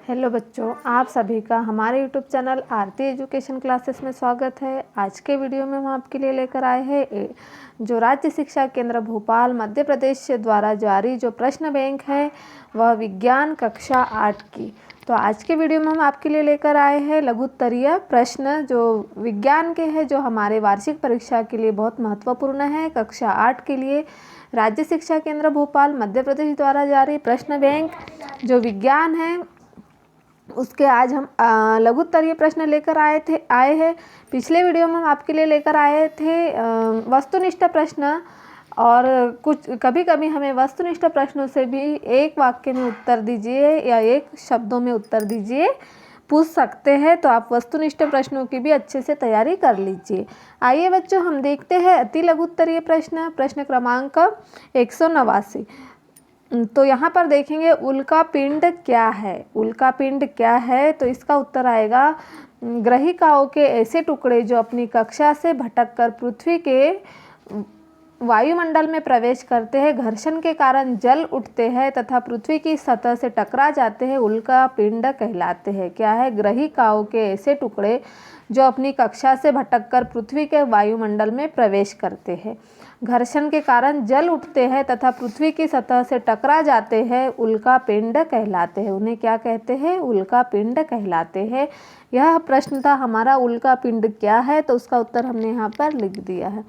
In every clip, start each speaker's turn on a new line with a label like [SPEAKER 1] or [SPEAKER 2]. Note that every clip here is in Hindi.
[SPEAKER 1] हेलो बच्चों, आप सभी का हमारे यूट्यूब चैनल आरती एजुकेशन क्लासेस में स्वागत है। आज के वीडियो में हम आपके लिए लेकर आए हैं जो राज्य शिक्षा केंद्र भोपाल मध्य प्रदेश द्वारा जारी जो प्रश्न बैंक है वह विज्ञान कक्षा 8 की। तो आज के वीडियो में हम आपके लिए लेकर आए हैं लघु उत्तरीय प्रश्न जो विज्ञान के हैं, जो हमारे वार्षिक परीक्षा के लिए बहुत महत्वपूर्ण है। कक्षा 8 के लिए राज्य शिक्षा केंद्र भोपाल मध्य प्रदेश द्वारा जारी प्रश्न बैंक जो विज्ञान है उसके आज हम लघु उत्तरीय प्रश्न लेकर आए हैं। पिछले वीडियो में हम आपके लिए लेकर आए थे वस्तुनिष्ठ प्रश्न, और कुछ कभी कभी हमें वस्तुनिष्ठ प्रश्नों से भी एक वाक्य में उत्तर दीजिए या एक शब्दों में उत्तर दीजिए पूछ सकते हैं। तो आप वस्तुनिष्ठ प्रश्नों की भी अच्छे से तैयारी कर लीजिए। आइए बच्चों, हम देखते हैं अति लघु उत्तरीय प्रश्न क्रमांक 189। तो यहाँ पर देखेंगे उल्का पिंड क्या है। उल्का पिंड क्या है तो इसका उत्तर आएगा ग्रहिकाओं के ऐसे टुकड़े जो अपनी कक्षा से भटककर पृथ्वी के वायुमंडल में प्रवेश करते हैं, घर्षण के कारण जल उठते हैं तथा पृथ्वी की सतह से टकरा जाते हैं, उल्का पिंड कहलाते हैं। क्या है? ग्रहिकाओं के ऐसे टुकड़े जो अपनी कक्षा से भटककर पृथ्वी के वायुमंडल में प्रवेश करते हैं, घर्षण के कारण जल उठते हैं तथा पृथ्वी की सतह से टकरा जाते हैं, उल्का पिंड कहलाते हैं। उन्हें क्या कहते हैं? उल्का पिंड कहलाते हैं। यह प्रश्न था हमारा, उल्का पिंड क्या है, तो उसका उत्तर हमने यहाँ पर लिख दिया है।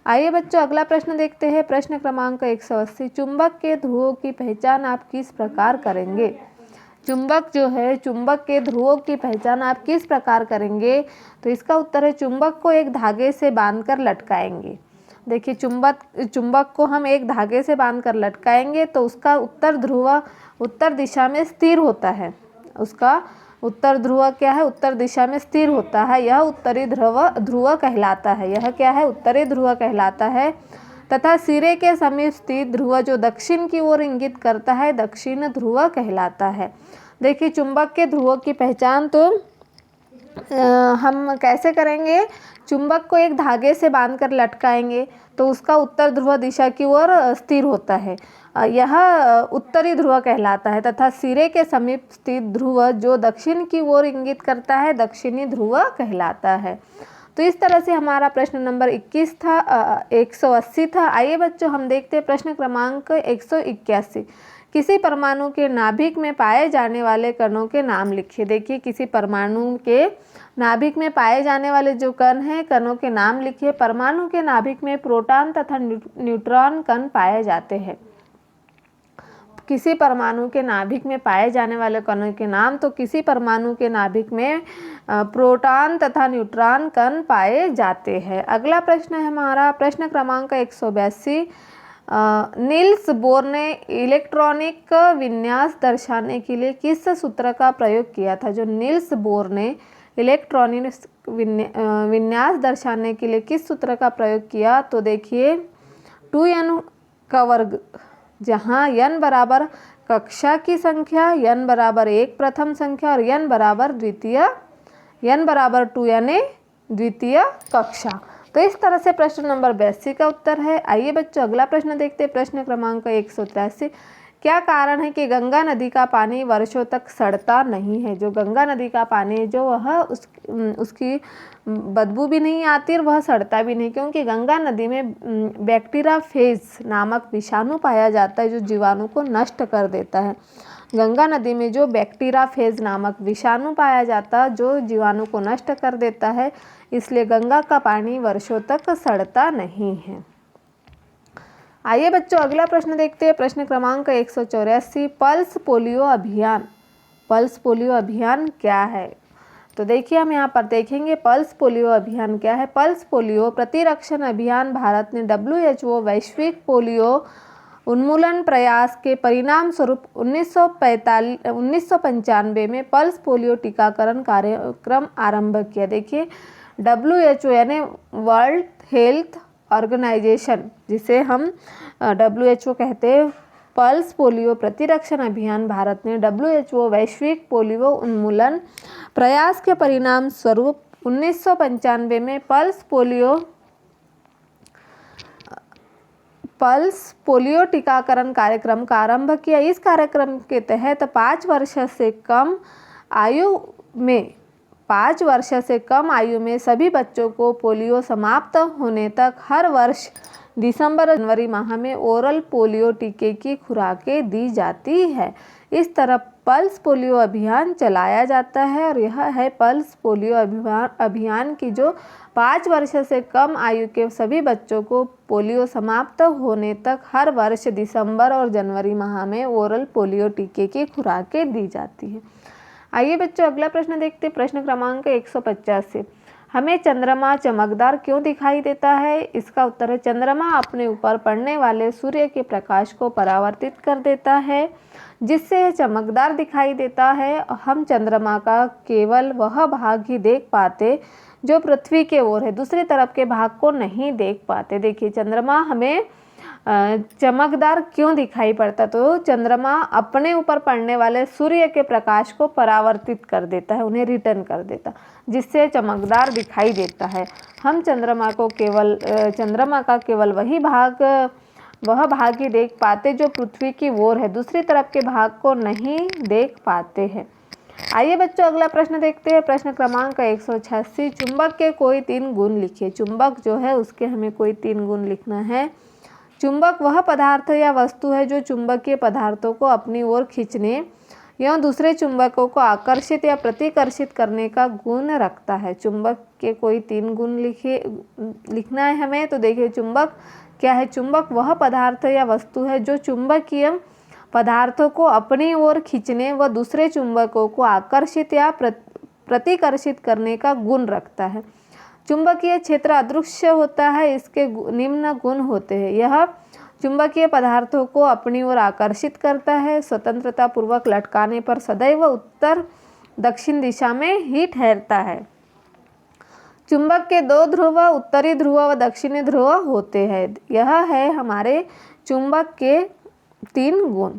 [SPEAKER 1] आइए बच्चों, अगला प्रश्न देखते हैं। प्रश्न क्रमांक 180। चुंबक के ध्रुवों की पहचान आप किस प्रकार करेंगे? चुंबक जो है, चुंबक के ध्रुवों की पहचान आप किस प्रकार करेंगे? तो इसका उत्तर है चुंबक को एक धागे से बांधकर लटकाएंगे। देखिए, चुंबक को हम एक धागे से बांधकर लटकाएंगे तो उसका उत्तर ध्रुव उत्तर दिशा में स्थिर होता है। उसका उत्तर ध्रुव क्या है? उत्तर दिशा में स्थिर होता है। यह उत्तरी ध्रुव कहलाता है। यह क्या है? उत्तरी ध्रुव कहलाता है। तथा सिरे के समीप स्थित ध्रुव जो दक्षिण की ओर इंगित करता है, दक्षिण ध्रुव कहलाता है। देखिए, चुंबक के ध्रुवों की पहचान तो हम कैसे करेंगे? चुंबक को एक धागे से बांधकर लटकाएंगे तो उसका उत्तर ध्रुव दिशा की ओर स्थिर होता है, यह उत्तरी ध्रुव कहलाता है। तथा सिरे के समीप स्थित ध्रुव जो दक्षिण की ओर इंगित करता है, दक्षिणी ध्रुव कहलाता है। तो इस तरह से हमारा प्रश्न नंबर 21 था, 180 था। आइए बच्चों, हम देखते हैं प्रश्न क्रमांक 181। किसी परमाणु के नाभिक में पाए जाने वाले कणों के नाम लिखिए। देखिए, किसी परमाणु के नाभिक में पाए जाने वाले जो कण हैं, कणों के नाम लिखिए। परमाणु के नाभिक में प्रोटॉन तथा न्यूट्रॉन कण पाए जाते हैं। किसी परमाणु के नाभिक में पाए जाने वाले कणों के नाम, तो किसी परमाणु के नाभिक में प्रोटॉन तथा न्यूट्रॉन कण पाए जाते हैं। अगला प्रश्न है हमारा प्रश्न क्रमांक 182। नील्स बोर ने इलेक्ट्रॉनिक विन्यास दर्शाने के लिए किस सूत्र का प्रयोग किया था? जो नील्स बोर ने इलेक्ट्रॉनिक विन्यास दर्शाने के लिए किस सूत्र का प्रयोग किया? तो देखिए, 2n का वर्ग, जहाँ n बराबर कक्षा की संख्या, n बराबर 1 प्रथम संख्या और n बराबर द्वितीय, n बराबर 2n द्वितीय कक्षा। तो इस तरह से प्रश्न नंबर 82 का उत्तर है। आइए बच्चों, अगला प्रश्न देखते हैं। प्रश्न क्रमांक 183। क्या कारण है कि गंगा नदी का पानी वर्षों तक सड़ता नहीं है? जो गंगा नदी का पानी जो वह उसकी बदबू भी नहीं आती और वह सड़ता भी नहीं, क्योंकि गंगा नदी में बैक्टीरियाफेज नामक विषाणु पाया जाता है जो जीवाणु को नष्ट कर देता है। गंगा नदी में जो बैक्टीरियाफेज नामक विषाणु पाया जाता है जो जीवाणु को नष्ट कर देता है, इसलिए गंगा का पानी वर्षों तक सड़ता नहीं है। आइए बच्चों, अगला प्रश्न देखते हैं। प्रश्न क्रमांक 184। पल्स पोलियो अभियान। पल्स पोलियो अभियान क्या है? तो देखिए, हम यहाँ पर देखेंगे पल्स पोलियो अभियान क्या है। पल्स पोलियो प्रतिरक्षण अभियान भारत ने WHO वैश्विक पोलियो उन्मूलन प्रयास के परिणाम स्वरूप 1995 में पल्स पोलियो टीकाकरण कार्यक्रम आरंभ किया। देखिए, WHO यानी वर्ल्ड हेल्थ ऑर्गेनाइजेशन, जिसे हम WHO कहते हैं, पल्स पोलियो प्रतिरक्षण अभियान भारत ने WHO वैश्विक पोलियो उन्मूलन प्रयास के परिणाम स्वरूप 1995 में पल्स पोलियो टीकाकरण कार्यक्रम का आरंभ किया। इस कार्यक्रम के तहत 5 वर्ष से कम आयु में सभी बच्चों को पोलियो समाप्त होने तक हर वर्ष दिसंबर जनवरी माह में ओरल पोलियो टीके की खुराकें दी जाती है। इस तरह पल्स पोलियो अभियान चलाया जाता है और यह है पल्स पोलियो अभियान की जो 5 वर्ष से कम आयु के सभी बच्चों को पोलियो समाप्त होने तक हर वर्ष दिसंबर और जनवरी माह में ओरल पोलियो टीके की खुराकें दी जाती है। आइए बच्चों अगला प्रश्न देखते हैं। प्रश्न क्रमांक 185। हमें चंद्रमा चमकदार क्यों दिखाई देता है? इसका उत्तर है चंद्रमा अपने ऊपर पड़ने वाले सूर्य के प्रकाश को परावर्तित कर देता है, जिससे यह चमकदार दिखाई देता है। हम चंद्रमा का केवल वह भाग ही देख पाते जो पृथ्वी के ओर है, दूसरी तरफ के भाग को नहीं देख पाते। देखिए चंद्रमा हमें चमकदार क्यों दिखाई पड़ता, तो चंद्रमा अपने ऊपर पड़ने वाले सूर्य के प्रकाश को परावर्तित कर देता है, उन्हें रिटर्न कर देता, जिससे चमकदार दिखाई देता है। हम चंद्रमा का केवल वह भाग ही देख पाते जो पृथ्वी की ओर है, दूसरी तरफ के भाग को नहीं देख पाते हैं। आइए बच्चों अगला प्रश्न देखते हैं। प्रश्न क्रमांक 186। चुंबक के कोई 3 गुण लिखिए। चुंबक जो है उसके हमें कोई 3 गुण लिखना है। चुंबक वह पदार्थ या वस्तु है जो चुंबकीय पदार्थों को अपनी ओर खींचने या दूसरे चुंबकों को आकर्षित या प्रतिकर्षित करने का गुण रखता है। चुंबक के कोई 3 गुण लिखना है हमें। तो देखिए चुंबक क्या है? चुंबक वह पदार्थ या वस्तु है जो चुंबकीय पदार्थों को अपनी ओर खींचने व दूसरे चुंबकों को आकर्षित या प्रतिकर्षित करने का गुण रखता है। चुंबकीय क्षेत्र अदृश्य होता है, इसके निम्न गुण होते हैं। यह चुंबकीय पदार्थों को अपनी ओर आकर्षित करता है, स्वतंत्रता पूर्वक लटकाने पर सदैव उत्तर दक्षिण दिशा में ही ठहरता है। चुंबक के 2 ध्रुव, उत्तरी ध्रुव व दक्षिणी ध्रुव होते हैं। यह है हमारे चुंबक के 3 गुण।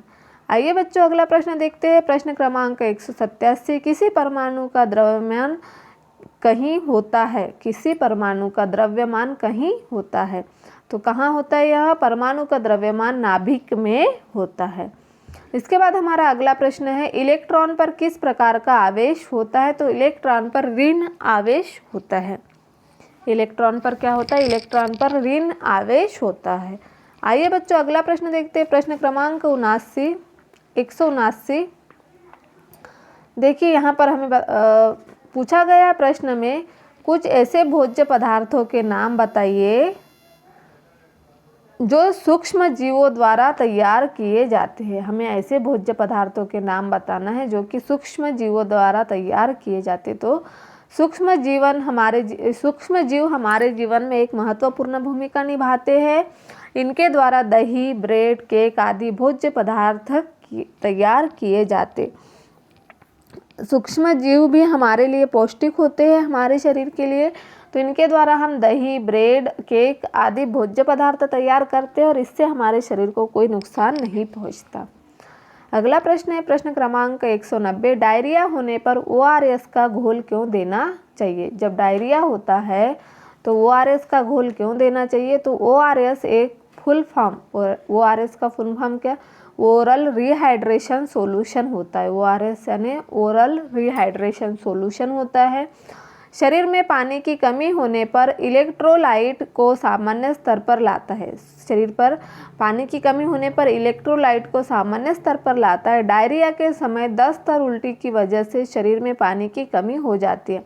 [SPEAKER 1] आइए बच्चों अगला प्रश्न देखते हैं। प्रश्न क्रमांक 187। किसी परमाणु का द्रव्यमान कहीं होता है। किसी परमाणु का द्रव्यमान कहीं होता है, तो कहाँ होता है? यह परमाणु का द्रव्यमान नाभिक में होता है। इसके बाद हमारा अगला प्रश्न है, इलेक्ट्रॉन पर किस प्रकार का आवेश होता है? तो इलेक्ट्रॉन पर ऋण आवेश होता है। इलेक्ट्रॉन पर क्या होता है? इलेक्ट्रॉन पर ऋण आवेश होता है। आइए बच्चों अगला प्रश्न देखते हैं। प्रश्न क्रमांक 179। देखिए यहाँ पर हमें पूछा गया प्रश्न में कुछ ऐसे भोज्य पदार्थों के नाम बताइए जो सूक्ष्म जीवों द्वारा तैयार किए जाते हैं। हमें ऐसे भोज्य पदार्थों के नाम बताना है जो कि सूक्ष्म जीवों द्वारा तैयार किए जाते। तो सूक्ष्म जीव हमारे जीवन में एक महत्वपूर्ण भूमिका निभाते हैं। इनके द्वारा दही, ब्रेड, केक आदि भोज्य पदार्थ तैयार किए जाते। सूक्ष्म जीव भी हमारे लिए पौष्टिक होते हैं, हमारे शरीर के लिए। तो इनके द्वारा हम दही, ब्रेड, केक आदि भोज्य पदार्थ तैयार करते हैं और इससे हमारे शरीर को कोई नुकसान नहीं पहुंचता। अगला प्रश्न है प्रश्न क्रमांक 190। डायरिया होने पर ORS का घोल क्यों देना चाहिए? जब डायरिया होता है तो ORS का घोल क्यों देना चाहिए? तो ORS एक फुल फॉर्म, ORS का फुल फॉर्म क्या? ओरल रिहाइड्रेशन सॉल्यूशन होता है। ORS यानी ओरल रिहाइड्रेशन सॉल्यूशन होता है। शरीर में पानी की कमी होने पर इलेक्ट्रोलाइट को सामान्य स्तर पर लाता है। शरीर पर पानी की कमी होने पर इलेक्ट्रोलाइट को सामान्य स्तर पर लाता है। डायरिया के समय दस्त और उल्टी की वजह से शरीर में पानी की कमी हो जाती है।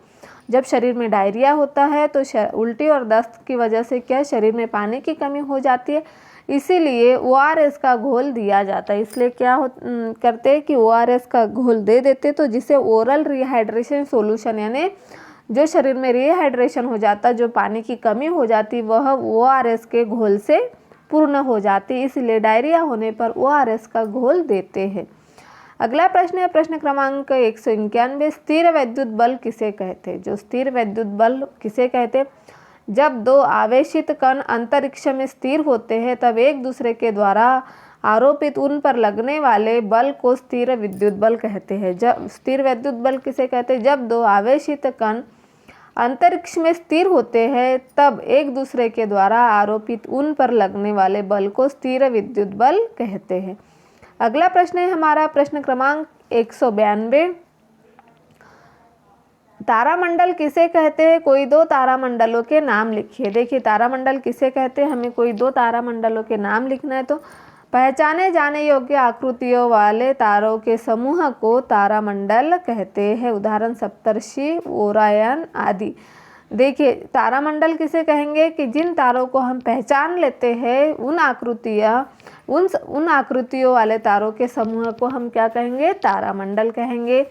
[SPEAKER 1] जब शरीर में डायरिया होता है तो उल्टी और दस्त की वजह से क्या शरीर में पानी की कमी हो जाती है, इसीलिए ORS का घोल दिया जाता है। इसलिए क्या करते हैं कि ORS का घोल दे देते, तो जिससे ओरल रिहाइड्रेशन सॉल्यूशन यानी जो शरीर में रिहाइड्रेशन हो जाता, जो पानी की कमी हो जाती, वह ORS के घोल से पूर्ण हो जाती। इसलिए डायरिया होने पर ORS का घोल देते हैं। अगला प्रश्न है प्रश्न क्रमांक 191। स्थिर वैद्युत बल किसे कहते हैं? जो स्थिर वैद्युत बल किसे कहते हैं? जब 2 आवेशित कण अंतरिक्ष में स्थिर होते हैं तब एक दूसरे के द्वारा आरोपित उन पर लगने वाले बल को स्थिर विद्युत बल कहते हैं। जब स्थिर वैद्युत बल किसे कहते हैं? जब 2 आवेशित कण अंतरिक्ष में स्थिर होते हैं तब एक दूसरे के द्वारा आरोपित उन पर लगने वाले बल को स्थिर विद्युत बल कहते हैं। अगला प्रश्न है हमारा प्रश्न क्रमांक 192। तारामंडल किसे कहते हैं? कोई दो तारामंडलों के नाम लिखिए। देखिए तारामंडल किसे कहते हैं, हमें कोई दो तारामंडलों के नाम लिखना है। तो पहचाने जाने योग्य आकृतियों वाले तारों के समूह को तारामंडल कहते हैं। उदाहरण सप्तर्षि, ओरायन आदि। देखिए तारामंडल किसे कहेंगे कि जिन तारों को हम पहचान लेते हैं उन आकृतियों वाले तारों के समूह को हम क्या कहेंगे? तारामंडल कहेंगे।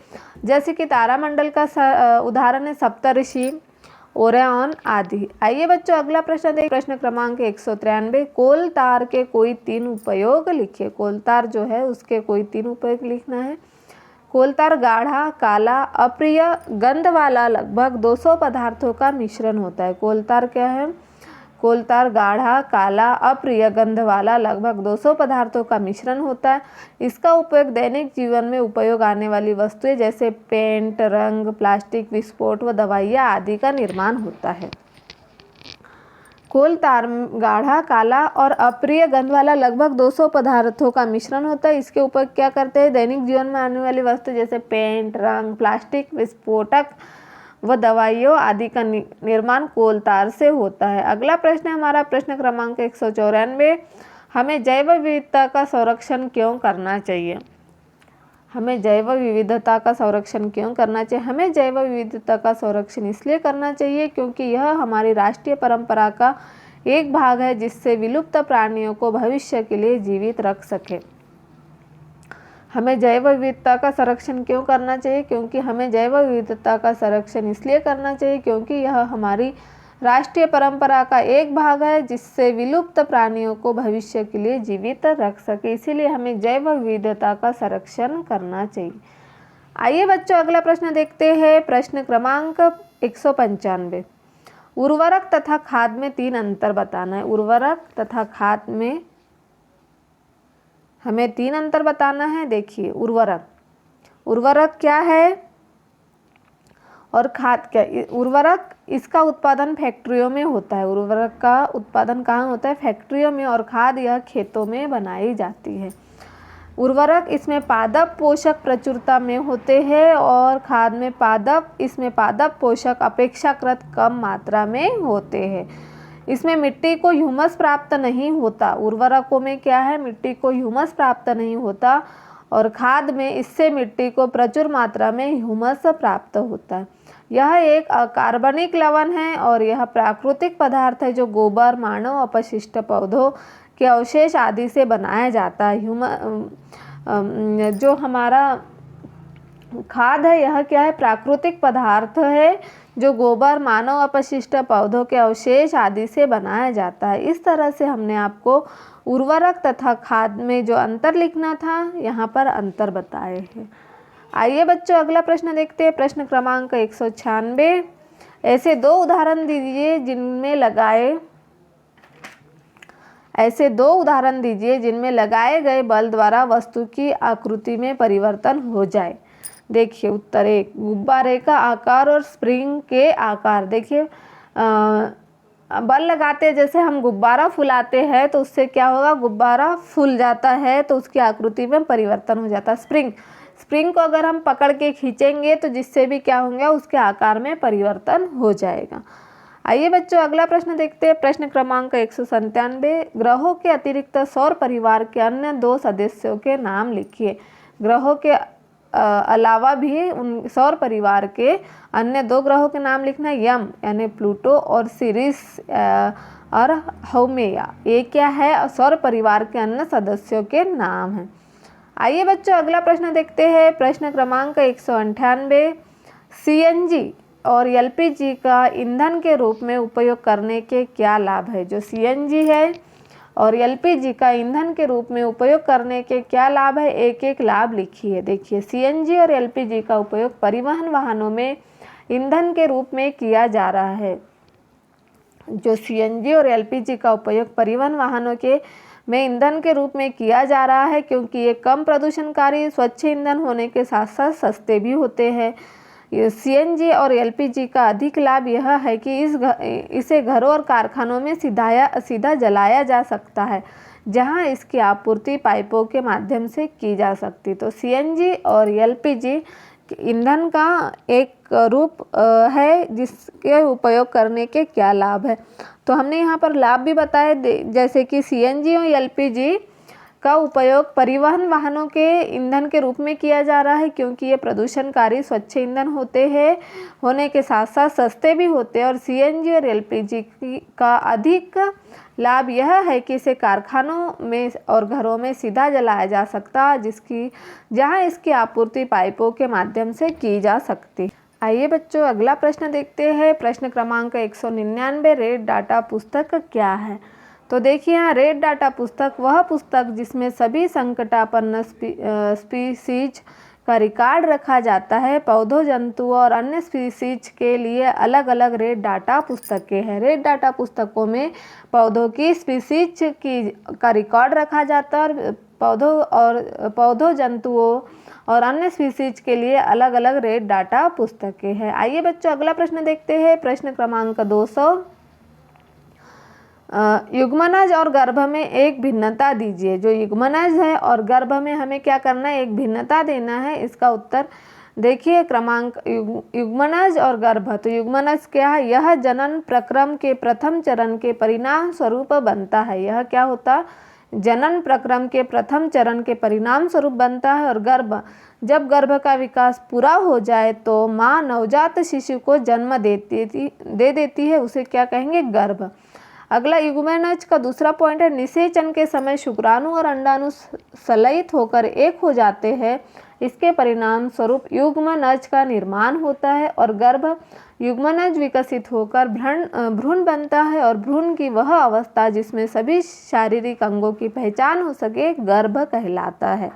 [SPEAKER 1] जैसे कि तारामंडल का उदाहरण है सप्तर्षि, ओरायन आदि। आइए बच्चों अगला प्रश्न देखिए, प्रश्न क्रमांक 193। कोल तार के कोई 3 उपयोग लिखिए। कोल तार जो है उसके कोई 3 उपयोग लिखना है। कोल तार गाढ़ा, काला, अप्रिय गंध वाला लगभग 200 पदार्थों का मिश्रण होता है। कोल तार क्या है? कोल तार गाढ़ा, काला, अप्रिय गंध वाला लगभग 200 पदार्थों का मिश्रण होता है। इसका उपयोग दैनिक जीवन में उपयोग आने वाली वस्तुएं जैसे पेंट, रंग, प्लास्टिक, विस्फोट व दवाइयाँ आदि का निर्माण होता है। कोल तार गाढ़ा, काला और अप्रिय गंध वाला लगभग 200 पदार्थों का मिश्रण होता है। इसके उपयोग क्या करते हैं? दैनिक जीवन में आने वाली वस्तु जैसे पेंट, रंग, प्लास्टिक, विस्फोटक व दवाइयों आदि का निर्माण कोल तार से होता है। अगला प्रश्न है हमारा प्रश्न क्रमांक 194। हमें जैव विविधता का संरक्षण क्यों करना चाहिए? हमें जैव विविधता का संरक्षण क्यों करना चाहिए? हमें जैव विविधता का संरक्षण इसलिए करना चाहिए क्योंकि यह हमारी राष्ट्रीय परंपरा का एक भाग है जिससे विलुप्त प्राणियों को भविष्य के लिए जीवित रख सके। हमें जैव विविधता का संरक्षण क्यों करना चाहिए? क्योंकि हमें जैव विविधता का संरक्षण इसलिए करना चाहिए क्योंकि यह हमारी राष्ट्रीय परंपरा का एक भाग है जिससे विलुप्त प्राणियों को भविष्य के लिए जीवित रख सके, इसीलिए हमें जैव विविधता का संरक्षण करना चाहिए। आइए बच्चों अगला प्रश्न देखते हैं, प्रश्न क्रमांक 195। उर्वरक तथा खाद में 3 अंतर बताना है। उर्वरक तथा खाद में हमें 3 अंतर बताना है। देखिए उर्वरक क्या है और खाद क्या? उर्वरक इसका उत्पादन फैक्ट्रियों में होता है। उर्वरक का उत्पादन कहाँ होता है? फैक्ट्रियों में। और खाद यह खेतों में बनाई जाती है। उर्वरक इसमें पादप पोषक प्रचुरता में होते हैं और खाद में इसमें पादप पोषक अपेक्षाकृत कम मात्रा में होते हैं। इसमें मिट्टी को ह्यूमस प्राप्त नहीं होता। उर्वरकों में क्या है? मिट्टी को ह्यूमस प्राप्त नहीं होता और खाद में इससे मिट्टी को प्रचुर मात्रा में ह्यूमस प्राप्त होता है। यह एक अकार्बनिक लवण है और यह प्राकृतिक पदार्थ है जो गोबर, मानव अपशिष्ट, पौधों के अवशेष आदि से बनाया जाता है। जो हमारा खाद है यह क्या है? प्राकृतिक पदार्थ है जो गोबर, मानव अपशिष्ट, पौधों के अवशेष आदि से बनाया जाता है। इस तरह से हमने आपको उर्वरक तथा खाद में जो अंतर लिखना था यहाँ पर अंतर बताए हैं। आइए बच्चों अगला प्रश्न देखते हैं, प्रश्न क्रमांक 196। ऐसे 2 उदाहरण दीजिए जिनमें लगाए गए बल द्वारा वस्तु की आकृति में परिवर्तन हो जाए। देखिए उत्तर 1, गुब्बारे का आकार और स्प्रिंग के आकार। देखिए बल लगाते जैसे हम गुब्बारा फुलाते हैं तो उससे क्या होगा? गुब्बारा फूल जाता है तो उसकी आकृति में परिवर्तन हो जाता है। स्प्रिंग को अगर हम पकड़ के खींचेंगे तो जिससे भी क्या होंगे? उसके आकार में परिवर्तन हो जाएगा। आइए बच्चों अगला प्रश्न देखते हैं, प्रश्न क्रमांक 197। ग्रहों के अतिरिक्त सौर परिवार के अन्य 2 सदस्यों के नाम लिखिए। ग्रहों के अलावा भी उन सौर परिवार के अन्य 2 ग्रहों के नाम लिखना है। यम यानी प्लूटो और सिरिस और हाउमेया, ये क्या है? सौर परिवार के अन्य सदस्यों के नाम हैं। आइए बच्चों अगला प्रश्न देखते हैं, प्रश्न क्रमांक 198। सीएनजी और एलपीजी का ईंधन के रूप में उपयोग करने के क्या लाभ है? जो सीएनजी है और एलपीजी का ईंधन के रूप में उपयोग करने के क्या लाभ है? एक एक लाभ लिखिए। देखिए सीएनजी और एलपीजी का उपयोग परिवहन वाहनों में ईंधन के रूप में किया जा रहा है। जो सीएनजी और एलपीजी का उपयोग परिवहन वाहनों में ईंधन के रूप में किया जा रहा है क्योंकि ये कम प्रदूषणकारी स्वच्छ ईंधन होने के साथ साथ सस्ते भी होते हैं। सीएनजी और एलपीजी का अधिक लाभ यह है कि इसे घरों और कारखानों में सीधा जलाया जा सकता है, जहां इसकी आपूर्ति पाइपों के माध्यम से की जा सकती। तो सीएनजी और एलपीजी ईंधन का एक रूप है जिसके उपयोग करने के क्या लाभ है। तो हमने यहाँ पर लाभ भी बताए, जैसे कि सीएनजी और एलपीजी का उपयोग परिवहन वाहनों के ईंधन के रूप में किया जा रहा है, क्योंकि ये प्रदूषणकारी स्वच्छ ईंधन होने के साथ साथ सस्ते भी होते हैं। और सीएनजी और एलपीजी का अधिक लाभ यह है कि इसे कारखानों में और घरों में सीधा जलाया जा सकता है, जहां इसकी आपूर्ति पाइपों के माध्यम से की जा सकती। आइए बच्चों, अगला प्रश्न देखते हैं। प्रश्न क्रमांक 199, रेड डाटा पुस्तक क्या है। तो देखिए यहाँ रेड डाटा पुस्तक वह पुस्तक जिसमें सभी संकटापन्न स्पीसीज का रिकॉर्ड रखा जाता है। पौधों, जंतुओं और अन्य स्पीसीज के लिए अलग अलग रेड डाटा पुस्तकें हैं। रेड डाटा पुस्तकों में पौधों की स्पीसीज का रिकॉर्ड रखा जाता है और पौधों, जंतुओं और अन्य स्पीसीज के लिए अलग अलग रेड डाटा पुस्तकें हैं। आइए बच्चों, अगला प्रश्न देखते हैं। प्रश्न क्रमांक 200, युग्मनज और गर्भ में एक भिन्नता दीजिए। जो युग्मनज है और गर्भ में हमें क्या करना है, एक भिन्नता देना है। इसका उत्तर देखिए क्रमांक युग्मनज और गर्भ। तो युग्मनज क्या है, यह जनन प्रक्रम के प्रथम चरण के परिणाम स्वरूप बनता है। यह क्या होता, जनन प्रक्रम के प्रथम चरण के परिणाम स्वरूप बनता है। और गर्भ, जब गर्भ का विकास पूरा हो जाए तो माँ नवजात शिशु को जन्म दे देती है, उसे क्या कहेंगे, गर्भ। अगला युग्मनज का दूसरा पॉइंट है, निषेचन के समय शुक्राणु और अंडाणु संलयित होकर एक हो जाते हैं। इसके परिणाम स्वरूप युग्मनज का निर्माण होता है। और गर्भ, युग्मनज विकसित होकर भ्रूण बनता है और भ्रूण की वह अवस्था जिसमें सभी शारीरिक अंगों की पहचान हो सके गर्भ कहलाता है।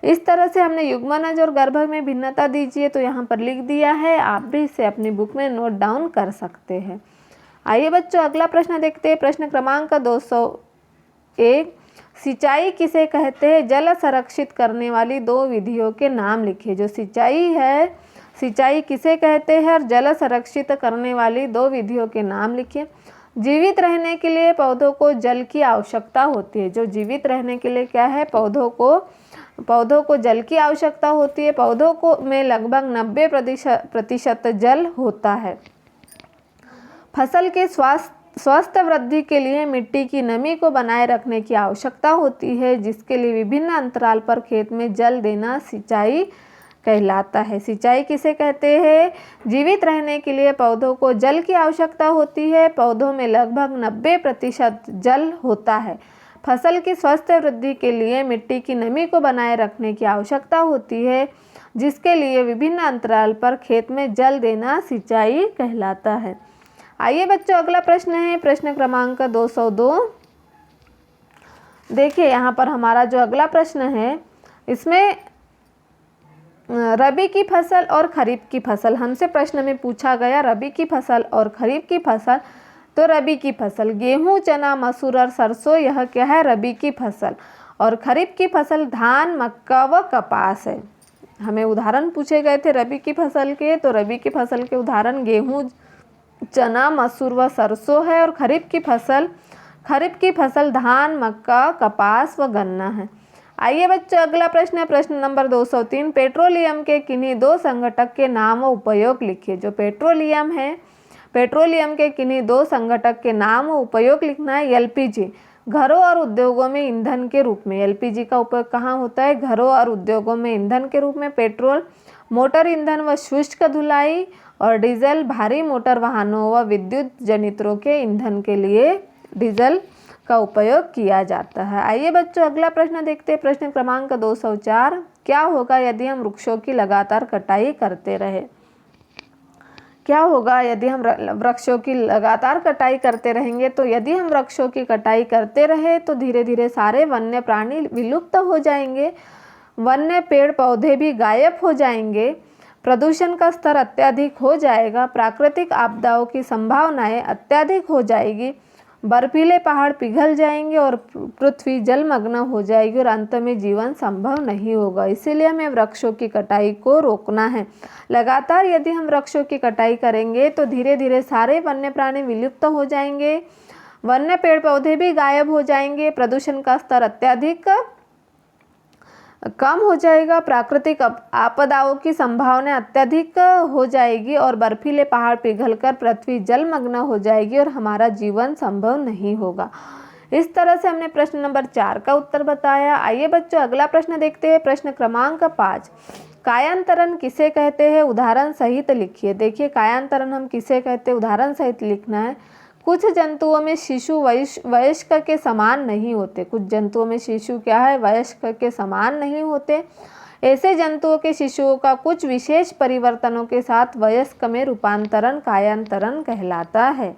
[SPEAKER 1] इस तरह से हमने युग्मनज और गर्भ में भिन्नता दीजिए तो यहाँ पर लिख दिया है, आप भी इसे अपनी बुक में नोट डाउन कर सकते हैं। आइए बच्चों, अगला प्रश्न देखते हैं। प्रश्न क्रमांक 201, सिंचाई किसे कहते हैं। जल संरक्षित करने वाली दो विधियों के नाम लिखिए। जो सिंचाई है, सिंचाई किसे कहते हैं और जल संरक्षित करने वाली दो विधियों के नाम लिखिए। जीवित रहने के लिए पौधों को जल की आवश्यकता होती है। जो जीवित रहने के लिए क्या है, पौधों को जल की आवश्यकता होती है। पौधों को में लगभग 90% जल होता है। फसल के स्वस्थ वृद्धि के लिए मिट्टी की नमी को बनाए रखने की आवश्यकता होती है, जिसके लिए विभिन्न अंतराल पर खेत में जल देना सिंचाई कहलाता है। सिंचाई किसे कहते हैं, जीवित रहने के लिए पौधों को जल की आवश्यकता होती है। पौधों में लगभग 90% जल होता है। फसल की स्वस्थ वृद्धि के लिए मिट्टी की नमी को बनाए रखने की आवश्यकता होती है, जिसके लिए विभिन्न अंतराल पर खेत में जल देना सिंचाई कहलाता है। आइए बच्चों, अगला प्रश्न है प्रश्न क्रमांक 202। देखिए यहाँ पर हमारा जो अगला प्रश्न है, इसमें रबी की फसल और खरीफ की फसल हमसे प्रश्न में पूछा गया। रबी की फसल और खरीफ की फसल। तो रबी की फसल गेहूं, चना, मसूर और सरसों, यह क्या है, रबी की फसल। और खरीफ की फसल धान, मक्का व कपास है। हमें उदाहरण पूछे गए थे रबी की फसल के, तो रबी की फसल के उदाहरण गेहूं, चना, मसूर व सरसों है। और खरीफ की फसल धान, मक्का, कपास व गन्ना है। आइए बच्चों, अगला प्रश्न है प्रश्न नंबर 203, पेट्रोलियम के किन्हीं दो संघटक के नाम व उपयोग लिखिए। जो पेट्रोलियम है, पेट्रोलियम के किन्हीं दो संघटक के नाम व उपयोग लिखना है। एलपीजी, घरों और उद्योगों में ईंधन के रूप में। एलपीजी का उपयोग कहाँ होता है, घरों और उद्योगों में ईंधन के रूप में। पेट्रोल, मोटर ईंधन व शुष्क धुलाई। और डीजल, भारी मोटर वाहनों व विद्युत जनित्रों के ईंधन के लिए डीजल का उपयोग किया जाता है। आइए बच्चों, अगला प्रश्न देखते हैं प्रश्न क्रमांक 204, क्या होगा यदि हम वृक्षों की लगातार कटाई करते रहे। क्या होगा यदि हम वृक्षों की लगातार कटाई करते रहेंगे। तो यदि हम वृक्षों की कटाई करते रहे तो धीरे धीरे सारे वन्य प्राणी विलुप्त हो जाएंगे, वन्य पेड़ पौधे भी गायब हो जाएंगे, प्रदूषण का स्तर अत्यधिक हो जाएगा, प्राकृतिक आपदाओं की संभावनाएं अत्यधिक हो जाएगी, बर्फीले पहाड़ पिघल जाएंगे और पृथ्वी जलमग्न हो जाएगी और अंत में जीवन संभव नहीं होगा। इसीलिए हमें वृक्षों की कटाई को रोकना है। लगातार यदि हम वृक्षों की कटाई करेंगे तो धीरे धीरे सारे वन्य प्राणी विलुप्त हो जाएंगे, वन्य पेड़ पौधे भी गायब हो जाएंगे, प्रदूषण का स्तर अत्यधिक कम हो जाएगा, प्राकृतिक आपदाओं की संभावना अत्यधिक हो जाएगी और बर्फीले पहाड़ पिघलकर पृथ्वी जलमग्न हो जाएगी और हमारा जीवन संभव नहीं होगा। इस तरह से हमने प्रश्न नंबर 4 का उत्तर बताया। आइए बच्चों अगला प्रश्न देखते हैं। प्रश्न क्रमांक 5, कायांतरण किसे कहते हैं? उदाहरण सहित लिखिए। देखिए कायांतरण हम किसे कहते हैं, उदाहरण सहित लिखना है। कुछ जंतुओं में शिशु वयस्क के समान नहीं होते। कुछ जंतुओं में शिशु क्या है, वयस्क के समान नहीं होते। ऐसे जंतुओं के शिशुओं का कुछ विशेष परिवर्तनों के साथ वयस्क में रूपांतरण कायांतरण कहलाता है।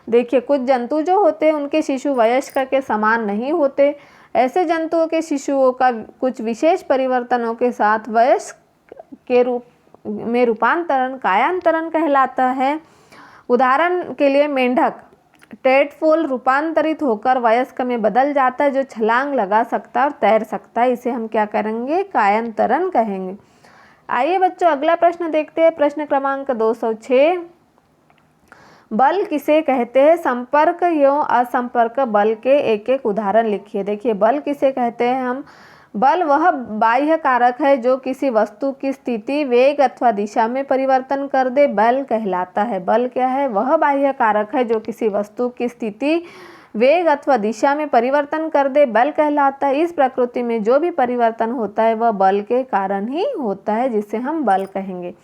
[SPEAKER 1] देखिए कुछ जंतु जो होते हैं उनके शिशु वयस्क के समान नहीं होते। ऐसे जंतुओं के शिशुओं का कुछ विशेष परिवर्तनों के साथ वयस्क के रूप में रूपांतरण कायांतरण कहलाता है। उदाहरण के लिए मेंढक टेडपोल रूपांतरित होकर वयस्क में बदल जाता है, जो छलांग लगा सकता है और तैर सकता है। इसे हम क्या करेंगे, कायांतरण कहेंगे। आइए बच्चों अगला प्रश्न देखते हैं। प्रश्न क्रमांक 206, बल किसे कहते हैं? संपर्क एवं असंपर्क बल के एक एक उदाहरण लिखिए। देखिए बल किसे कहते हैं हम? बल वह बाह्य कारक है जो किसी वस्तु की स्थिति, वेग अथवा दिशा में परिवर्तन कर दे, बल कहलाता है। बल क्या है? वह बाह्य कारक है जो किसी वस्तु की स्थिति, वेग अथवा दिशा में परिवर्तन कर दे, बल कहलाता है। इस प्रकृति में जो भी परिवर्तन होता है वह बल के कारण ही होता है, जिसे हम बल कहेंगे।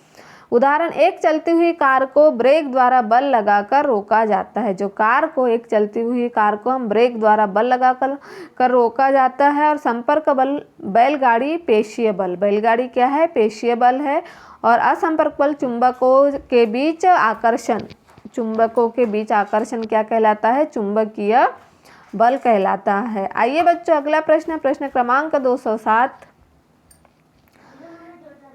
[SPEAKER 1] उदाहरण, एक चलती हुई कार को ब्रेक द्वारा बल लगाकर रोका जाता है। जो कार को, एक चलती हुई कार को हम ब्रेक द्वारा बल लगाकर रोका जाता है। और संपर्क बल बैलगाड़ी पेशीय बल, बैलगाड़ी क्या है, पेशीय बल है। और असंपर्क बल चुंबकों के बीच आकर्षण, चुंबकों के बीच आकर्षण क्या कहलाता है, चुंबकीय बल कहलाता है। आइए बच्चों अगला प्रश्न, प्रश्न क्रमांक 207,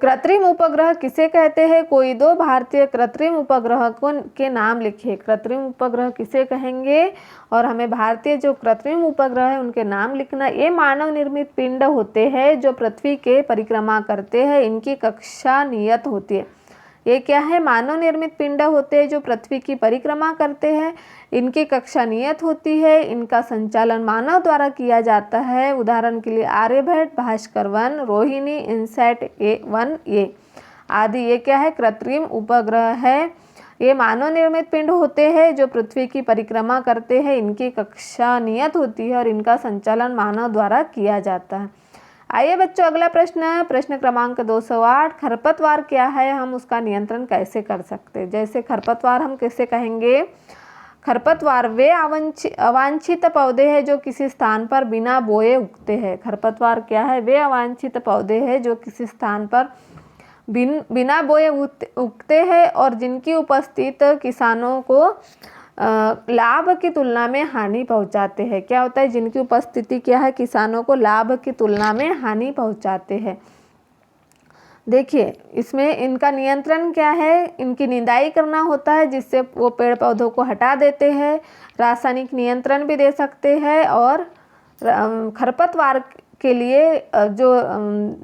[SPEAKER 1] कृत्रिम उपग्रह किसे कहते हैं? कोई दो भारतीय कृत्रिम उपग्रह के नाम लिखिए। कृत्रिम उपग्रह किसे कहेंगे? और हमें भारतीय जो कृत्रिम उपग्रह है उनके नाम लिखना। ये मानव निर्मित पिंड होते हैं जो पृथ्वी के परिक्रमा करते हैं। इनकी कक्षा नियत होती है। ये क्या है? मानव निर्मित पिंड होते हैं जो पृथ्वी की परिक्रमा करते हैं। इनकी कक्षा नियत होती है। इनका संचालन मानव द्वारा किया जाता है। उदाहरण के लिए आर्यभट्ट, भास्कर 1, रोहिणी, इनसैट 1A आदि। ये क्या है? कृत्रिम उपग्रह है। ये मानव निर्मित पिंड होते हैं जो पृथ्वी की परिक्रमा करते हैं। इनकी कक्षा नियत होती है और इनका संचालन मानव द्वारा किया जाता है। आइए बच्चों अगला प्रश्न, प्रश्न क्रमांक 208, खरपतवार क्या है? हम उसका नियंत्रण कैसे कर सकते हैं? जैसे खरपतवार हम कैसे कहेंगे? खरपतवार वे अवांछित पौधे हैं जो किसी स्थान पर बिना बोए उगते हैं। खरपतवार क्या है? वे अवांछित पौधे हैं जो किसी स्थान पर बिना बोए उगते हैं और जिनकी उपस्थिति किसानों को लाभ की तुलना में हानि पहुंचाते हैं। क्या होता है? जिनकी उपस्थिति क्या है, किसानों को लाभ की तुलना में हानि पहुंचाते हैं। देखिए इसमें इनका नियंत्रण क्या है? इनकी निंदाई करना होता है जिससे वो पेड़ पौधों को हटा देते हैं। रासायनिक नियंत्रण भी दे सकते हैं। और खरपतवार के लिए जो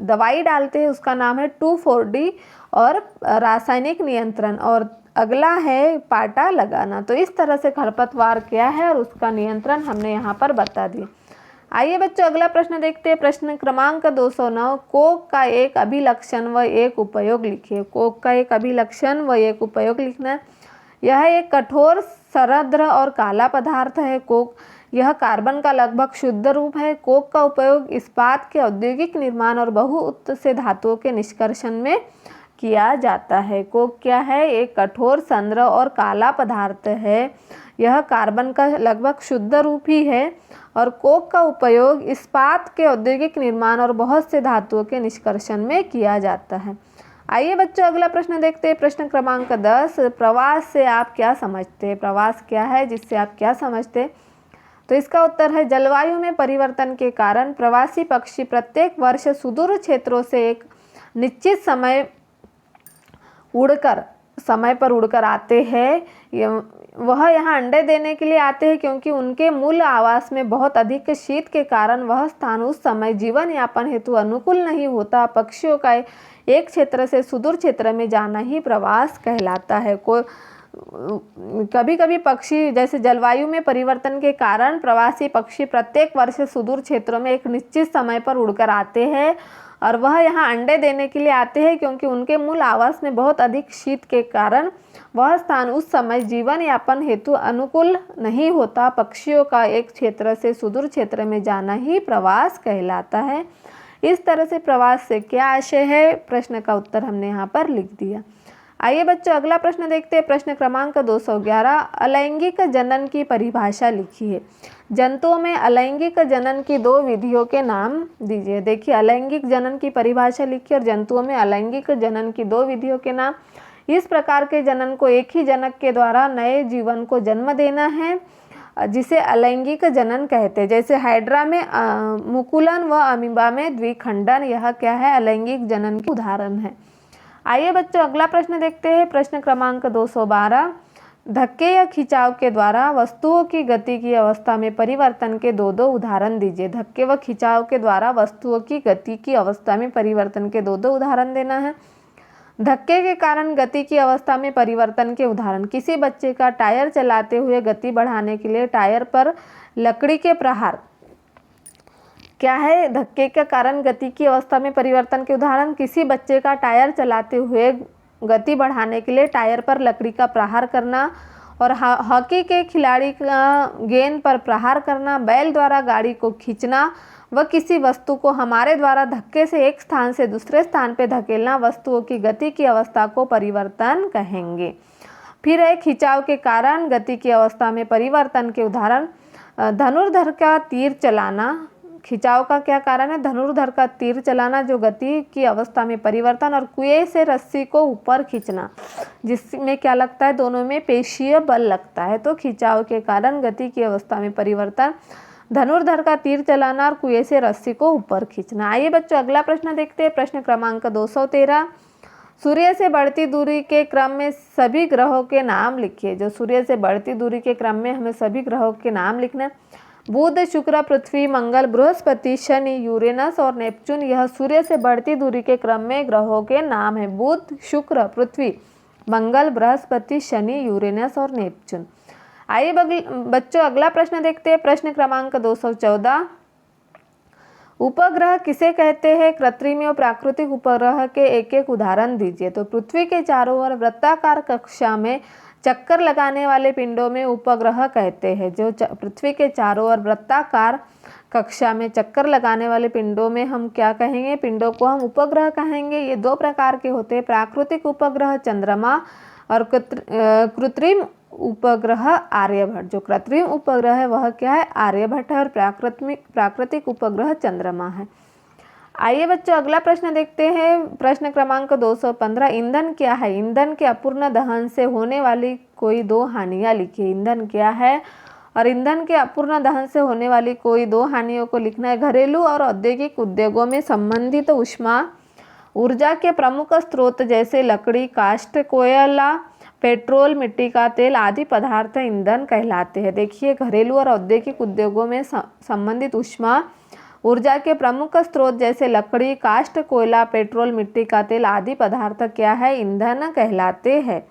[SPEAKER 1] दवाई डालते हैं उसका नाम है 2,4-D और रासायनिक नियंत्रण। और अगला है पाटा लगाना। तो इस तरह से खरपतवार क्या है और उसका नियंत्रण हमने यहाँ पर बता दिया। आइए बच्चों अगला प्रश्न देखते हैं। प्रश्न क्रमांक 209, कोक का एक अभिलक्षण व एक उपयोग लिखिए। कोक का एक अभिलक्षण व एक उपयोग लिखना है। यह एक कठोर, सरद्र और काला पदार्थ है। कोक यह कार्बन का लगभग शुद्ध रूप है। कोक का उपयोग इस्पात के औद्योगिक निर्माण और बहु से धातुओं के निष्कर्षण में किया जाता है। कोक क्या है? एक कठोर, संद्र और काला पदार्थ है। यह कार्बन का लगभग शुद्ध रूप ही है और कोक का उपयोग इस्पात के औद्योगिक निर्माण और बहुत से धातुओं के निष्कर्षण में किया जाता है। आइए बच्चों अगला प्रश्न देखते हैं। प्रश्न क्रमांक 10, प्रवास से आप क्या समझते हैं? प्रवास क्या है जिससे आप क्या समझते हैं? तो इसका उत्तर है जलवायु में परिवर्तन के कारण प्रवासी पक्षी प्रत्येक वर्ष सुदूर क्षेत्रों से एक निश्चित समय पर उड़कर आते हैं। वह यहाँ अंडे देने के लिए आते हैं क्योंकि उनके मूल आवास में बहुत अधिक शीत के कारण वह स्थान उस समय जीवन यापन हेतु अनुकूल नहीं होता। पक्षियों का एक क्षेत्र से सुदूर क्षेत्र में जाना ही प्रवास कहलाता है। कभी कभी पक्षी जैसे जलवायु में परिवर्तन के कारण प्रवासी पक्षी प्रत्येक वर्ष सुदूर क्षेत्रों में एक निश्चित समय पर उड़कर आते हैं और वह यहाँ अंडे देने के लिए आते हैं क्योंकि उनके मूल आवास में बहुत अधिक शीत के कारण वह स्थान उस समय जीवन यापन हेतु अनुकूल नहीं होता। पक्षियों का एक क्षेत्र से सुदूर क्षेत्र में जाना ही प्रवास कहलाता है। इस तरह से प्रवास से क्या आशय है, प्रश्न का उत्तर हमने यहाँ पर लिख दिया। आइए बच्चों अगला प्रश्न देखते हैं। प्रश्न क्रमांक 211, अलैंगिक जनन की परिभाषा लिखिए। जंतुओं में अलैंगिक जनन की 2 विधियों के नाम दीजिए। देखिए अलैंगिक जनन की परिभाषा लिखिए और जंतुओं में अलैंगिक जनन की 2 विधियों के नाम। इस प्रकार के जनन को एक ही जनक के द्वारा नए जीवन को जन्म देना है जिसे अलैंगिक जनन कहते हैं। जैसे हाइड्रा में मुकुलन व अमीबा में द्विखंडन, यह क्या है, अलैंगिक जनन के उदाहरण है। आइए बच्चों अगला प्रश्न देखते हैं। प्रश्न क्रमांक 212, धक्के या खिंचाव के द्वारा वस्तुओं की गति की अवस्था में परिवर्तन के 2 उदाहरण दीजिए। धक्के व खिंचाव के द्वारा वस्तुओं की गति की अवस्था में परिवर्तन के 2 उदाहरण देना है। धक्के के कारण गति की अवस्था में परिवर्तन के उदाहरण, किसी बच्चे का टायर चलाते हुए गति बढ़ाने के लिए टायर पर लकड़ी के प्रहार। क्या है धक्के के कारण गति की अवस्था में परिवर्तन के उदाहरण, किसी बच्चे का टायर चलाते हुए गति बढ़ाने के लिए टायर पर लकड़ी का प्रहार करना और हॉकी के खिलाड़ी का गेंद पर प्रहार करना, बैल द्वारा गाड़ी को खींचना व किसी वस्तु को हमारे द्वारा धक्के से एक स्थान से दूसरे स्थान पर धकेलना वस्तुओं की गति की अवस्था को परिवर्तन कहेंगे। फिर है खिंचाव के कारण गति की अवस्था में परिवर्तन के उदाहरण, धनुर्धर का तीर चलाना। खिंचाव का क्या कारण है, धनुर्धर का तीर चलाना जो गति की अवस्था में परिवर्तन, और कुएं से रस्सी को ऊपर खींचना जिसमें क्या लगता है, दोनों में पेशीय बल लगता है। तो खिंचाव के कारण गति की अवस्था में परिवर्तन, धनुर्धर का तीर चलाना और कुएं से रस्सी को ऊपर खींचना। आइए बच्चों अगला प्रश्न देखते हैं। प्रश्न क्रमांक 213, सूर्य से बढ़ती दूरी के क्रम में सभी ग्रहों के नाम लिखिए। जो सूर्य से बढ़ती दूरी के क्रम में हमें सभी ग्रहों के नाम लिखना है। बुध, शुक्र, पृथ्वी, मंगल, बृहस्पति, शनि, यूरेनस और नेपच्यून, यह सूर्य से बढ़ती दूरी के क्रम में ग्रहों के नाम है। बुध, शुक्र, पृथ्वी, मंगल, बृहस्पति, शनि, यूरेनस और नेपच्यून। आइए बच्चों अगला प्रश्न देखते हैं। प्रश्न क्रमांक 214, उपग्रह किसे कहते हैं? कृत्रिम और प्राकृतिक उपग्रह के एक एक उदाहरण दीजिए। तो पृथ्वी के चारों ओर वृत्ताकार कक्षा में चक्कर लगाने वाले पिंडों में उपग्रह कहते हैं। जो पृथ्वी के चारों ओर वृत्ताकार कक्षा में चक्कर लगाने वाले पिंडों में हम क्या कहेंगे? पिंडों को हम उपग्रह कहेंगे। ये 2 प्रकार के होते हैं, प्राकृतिक उपग्रह चंद्रमा और कृत्रिम उपग्रह आर्यभट्ट। जो कृत्रिम उपग्रह है वह क्या है? आर्यभट्ट है और प्राकृतिक उपग्रह चंद्रमा है। आइए बच्चों अगला प्रश्न देखते हैं। प्रश्न क्रमांक 215, ईंधन क्या है? ईंधन के अपूर्ण दहन से होने वाली कोई 2 हानियां लिखिए। ईंधन क्या है और ईंधन के अपूर्ण दहन से होने वाली कोई 2 हानियों को लिखना है। घरेलू और औद्योगिक उद्योगों में संबंधित ऊष्मा ऊर्जा के प्रमुख स्रोत जैसे लकड़ी, काष्ठ, कोयला, पेट्रोल, मिट्टी का तेल आदि पदार्थ ईंधन कहलाते हैं। देखिए घरेलू और औद्योगिक उद्योगों में संबंधित ऊष्मा ऊर्जा के प्रमुख स्रोत जैसे लकड़ी, काष्ठ, कोयला, पेट्रोल, मिट्टी का तेल आदि पदार्थ क्या है? ईंधन कहलाते हैं।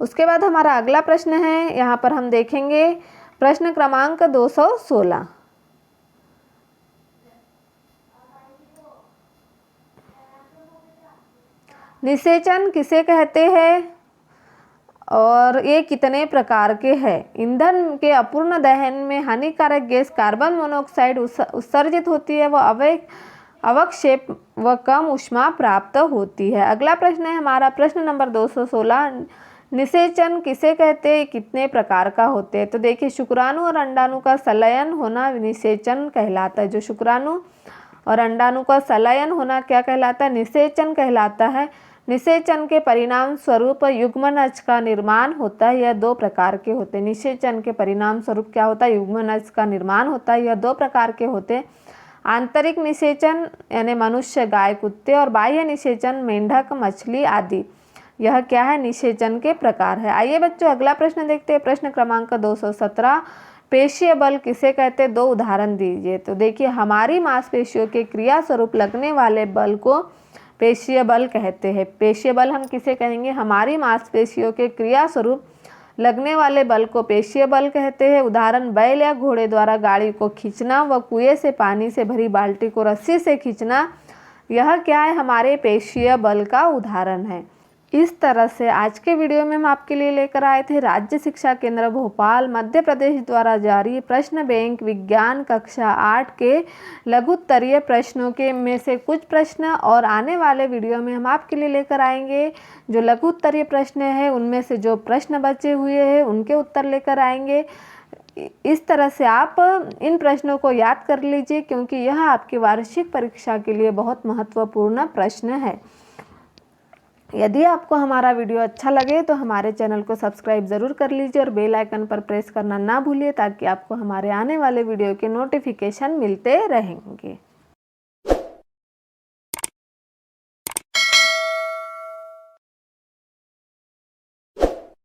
[SPEAKER 1] उसके बाद हमारा अगला प्रश्न है, यहाँ पर हम देखेंगे प्रश्न क्रमांक 216, निषेचन किसे कहते हैं और ये कितने प्रकार के हैं? ईंधन के अपूर्ण दहन में हानिकारक गैस कार्बन मोनोऑक्साइड उत्सर्जित होती है, वह अवक्षेप व कम ऊष्मा प्राप्त होती है। अगला प्रश्न है हमारा प्रश्न नंबर 216, निषेचन किसे कहते हैं, कितने प्रकार का होते हैं? तो देखिए शुक्राणु और अंडाणु का संलयन होना निषेचन कहलाता है। जो शुक्राणु और अंडाणु का संलयन होना क्या कहलाता है? निषेचन कहलाता है। निषेचन के परिणाम स्वरूप युग्मनज का निर्माण होता है। यह 2 प्रकार के होते हैं। निषेचन के परिणाम स्वरूप क्या होता है? युग्मनज का निर्माण होता है। यह 2 प्रकार के होते हैं, आंतरिक निषेचन यानी मनुष्य, गाय, कुत्ते, और बाह्य निषेचन मेंढक, मछली आदि। यह क्या है? निषेचन के प्रकार है। आइए बच्चों अगला प्रश्न देखते हैं। प्रश्न क्रमांक 217, पेशीय बल किसे कहते हैं? 2 उदाहरण दीजिए। तो देखिए, हमारी मांसपेशियों के क्रिया स्वरूप लगने वाले बल को पेशीय बल कहते हैं। पेशीय बल हम किसे कहेंगे? हमारी मांसपेशियों के क्रिया स्वरूप लगने वाले बल को पेशीय बल कहते हैं। उदाहरण, बैल या घोड़े द्वारा गाड़ी को खींचना व कुएं से पानी से भरी बाल्टी को रस्सी से खींचना, यह क्या है? हमारे पेशीय बल का उदाहरण है। इस तरह से आज के वीडियो में हम आपके लिए लेकर आए थे राज्य शिक्षा केंद्र भोपाल मध्य प्रदेश द्वारा जारी प्रश्न बैंक विज्ञान कक्षा 8 के लघुत्तरीय प्रश्नों के में से कुछ प्रश्न, और आने वाले वीडियो में हम आपके लिए लेकर आएंगे जो लघुत्तरीय प्रश्न है उनमें से जो प्रश्न बचे हुए हैं उनके उत्तर लेकर आएंगे। इस तरह से आप इन प्रश्नों को याद कर लीजिए, क्योंकि यह आपकी वार्षिक परीक्षा के लिए बहुत महत्वपूर्ण प्रश्न है। यदि आपको हमारा वीडियो अच्छा लगे तो हमारे चैनल को सब्सक्राइब ज़रूर कर लीजिए और बेल आइकन पर प्रेस करना ना भूलिए, ताकि आपको हमारे आने वाले वीडियो के नोटिफिकेशन मिलते रहेंगे।